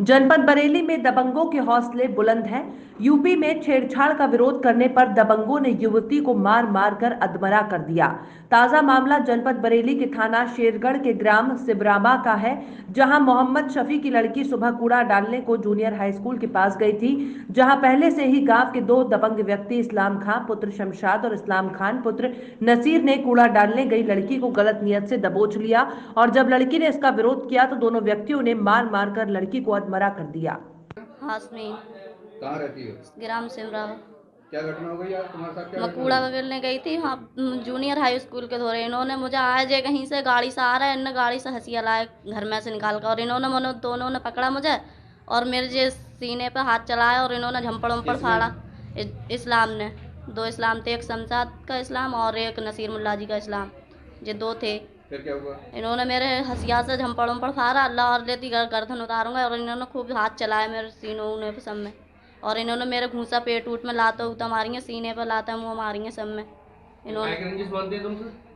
जनपद बरेली में दबंगों के हौसले बुलंद हैं। यूपी में छेड़छाड़ का विरोध करने पर दबंगों ने युवती को मार मार कर अधमरा कर दिया। ताजा मामला जनपद बरेली के थाना शेरगढ़ के ग्राम सिबरामा का है, जहां मोहम्मद शफी की लड़की सुबह कूड़ा डालने को जूनियर हाई स्कूल के पास गई थी, जहां पहले से ही गांव के दो दबंग व्यक्ति इस्लाम खां पुत्र शमशाद और इस्लाम खान पुत्र नसीर ने कूड़ा डालने गई लड़की को गलत नियत से दबोच लिया और जब लड़की ने इसका विरोध किया तो दोनों व्यक्तियों ने मार मार कर लड़की को अधमरा कर दिया। हाशमी कहाँ रहती हो? ग्राम सिमरा। क्या घटना हो गई यार, तुम्हारे साथ क्या मैं घटना कूड़ा हुई? बगलने गई थी वहाँ जूनियर हाई स्कूल के धोरे। इन्होंने मुझे आज कहीं से गाड़ी से आ रहा है, इन्होंने गाड़ी से हंसिया लाए घर में से निकाल कर, और इन्होंने मैंने दोनों ने पकड़ा मुझे और मेरे जे सीने पे हाथ चलाया और इन्होंने झंपड़ उम्पड़ फाड़ा। इस्लाम ने दो इस्लाम थे, एक शमशाद का इस्लाम और एक नसीर मुल्ला जी का इस्लाम, ये दो थे। फिर क्या हुआ? इन्होंने मेरे हसिया से झंपड़ उम्पड़ फाड़ा, अल्लाह और लेती गर्दन उतारूंगा, और इन्होंने खूब हाथ चलाए मेरे सीनों ऊने पे सब में, और इन्होंने मेरे घूसा पेट उट में लाता उता मारी है, सीने पर लाता मुँह मारी है सब में। इन्होंने रंजिश मानते हैं तुमसे?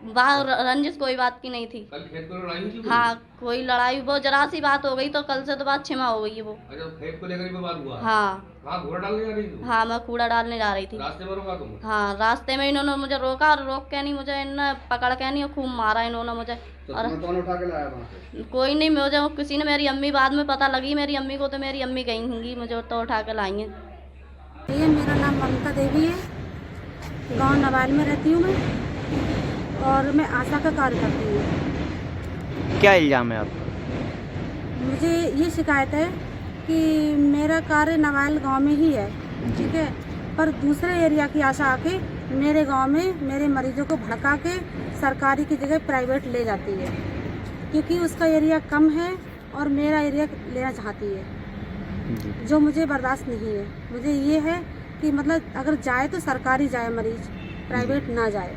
रंजिश कोई बात की नहीं थी। कल खेत को लड़ाई हुई थी? हाँ, कोई लड़ाई वो जरा सी बात हो गई तो कल से तो बात क्षमा हो गई है वो। अच्छा, खेत को लेकर ही बात हुआ? हाँ हाँ, घोड़ा डालने जा रही थी? हाँ, मैं कूड़ा डालने जा रही थी। रास्ते में रोका तुम? हाँ, रास्ते में इन्होंने मुझे रोका और रोक के नहीं मुझे इन्होंने पकड़ के नहीं खूब मारा इन्होंने मुझे। तो और कौन उठा के लाया वहाँ से? कोई नहीं, मुझे किसी ने, मेरी अम्मी बाद में पता लगी मेरी अम्मी को, तो मेरी अम्मी गई होंगी, मुझे तो उठा के लाई हैं। ये मेरा नाम ममता देवी है, गांव नवाल में रहती हूँ मैं, और मैं आशा का कार्य करती हूँ। क्या इल्ज़ाम है आपका? मुझे ये शिकायत है कि मेरा कार्य नवाल गांव में ही है, ठीक है, पर दूसरे एरिया की आशा आके मेरे गांव में मेरे मरीजों को भड़का के सरकारी की जगह प्राइवेट ले जाती है, क्योंकि उसका एरिया कम है और मेरा एरिया लेना चाहती है, जो मुझे बर्दाश्त नहीं है। मुझे ये है कि मतलब अगर जाए तो सरकारी जाए मरीज, प्राइवेट ना जाए।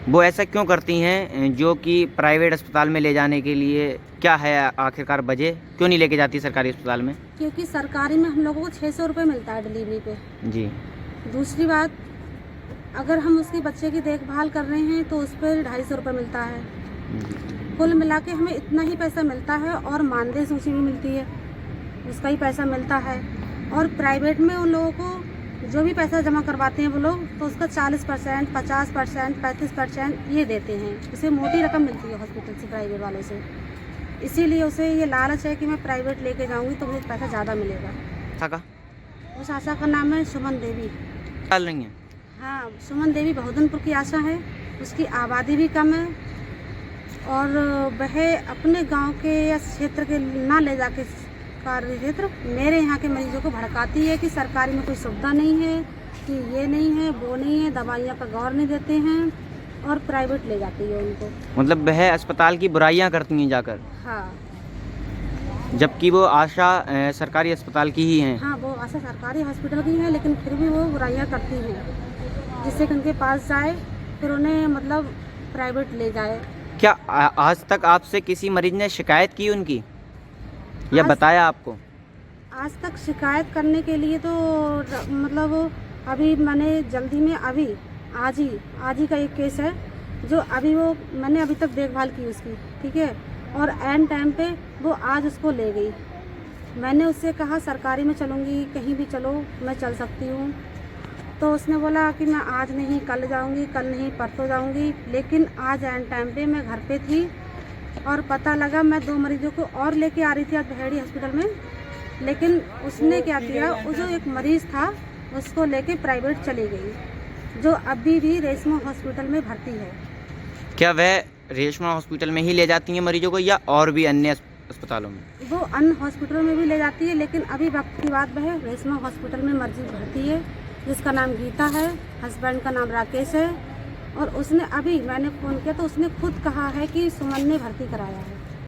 वो ऐसा क्यों करती हैं जो कि प्राइवेट अस्पताल में ले जाने के लिए क्या है आखिरकार वजह, क्यों नहीं लेके जाती सरकारी अस्पताल में? क्योंकि सरकारी में हम लोगों को 600 रुपये मिलता है डिलीवरी पे। जी। दूसरी बात, अगर हम उसके बच्चे की देखभाल कर रहे हैं तो उस पर 250 रुपये मिलता है। कुल मिला के हमें इतना ही पैसा मिलता है, और मानदेय सूची भी मिलती है, उसका ही पैसा मिलता है। और प्राइवेट में उन लोगों को जो भी पैसा जमा करवाते हैं वो लोग, तो उसका 40%, 50%, 35% ये देते हैं। उसे मोटी रकम मिलती है हॉस्पिटल से, प्राइवेट वालों से। इसीलिए उसे ये लालच है कि मैं प्राइवेट लेके जाऊंगी तो मुझे पैसा ज़्यादा मिलेगा। आशा का? उस आशा का नाम है सुमन देवी। डाल रही हैं? हाँ, सुमन देवी बहुदनपुर की आशा है, उसकी आबादी भी कम है, और वह अपने गांव के या क्षेत्र के ना ले जाके कार्य क्षेत्र मेरे यहाँ के मरीजों को भड़काती है कि सरकारी में कोई सुविधा नहीं है, कि ये नहीं है, वो नहीं है, दवाइयाँ पर गौर नहीं देते हैं, और प्राइवेट ले जाती है उनको। मतलब वह अस्पताल की बुराइयां करती हैं जाकर? हाँ। जबकि वो आशा सरकारी अस्पताल की ही हैं? हाँ, वो आशा सरकारी हॉस्पिटल की है, लेकिन फिर भी वो बुराइयाँ करती हैं, जिससे कि उनके पास जाए फिर उन्हें मतलब प्राइवेट ले जाए। क्या आज तक आपसे किसी मरीज ने शिकायत की उनकी, या बताया आपको? आज तक शिकायत करने के लिए तो मतलब अभी मैंने जल्दी में अभी आज ही का एक केस है, जो अभी वो मैंने अभी तक देखभाल की उसकी, ठीक है, और एंड टाइम पे वो आज उसको ले गई। मैंने उससे कहा सरकारी में चलूँगी, कहीं भी चलो, मैं चल सकती हूँ, तो उसने बोला कि मैं आज नहीं कल जाऊँगी, कल नहीं परसों जाऊँगी। लेकिन आज एंड टाइम पे मैं घर पे थी और पता लगा मैं 2 मरीजों को और लेके आ रही थी आज बहेड़ी हॉस्पिटल में, लेकिन उसने क्या किया, वो जो एक मरीज़ था उसको लेके प्राइवेट चली गई, जो अभी भी रेशमा हॉस्पिटल में भर्ती है। क्या वह रेशमा हॉस्पिटल में ही ले जाती हैं मरीजों को, या और भी अन्य अस्पतालों में? वो अन्य हॉस्पिटलों में भी ले जाती है, लेकिन अभी वक्त की बात है रेशमा हॉस्पिटल में मरीज भर्ती है, जिसका नाम गीता है, हस्बैंड का नाम राकेश है, और उसने अभी मैंने फ़ोन किया तो उसने खुद कहा है कि सुमन ने भर्ती कराया है।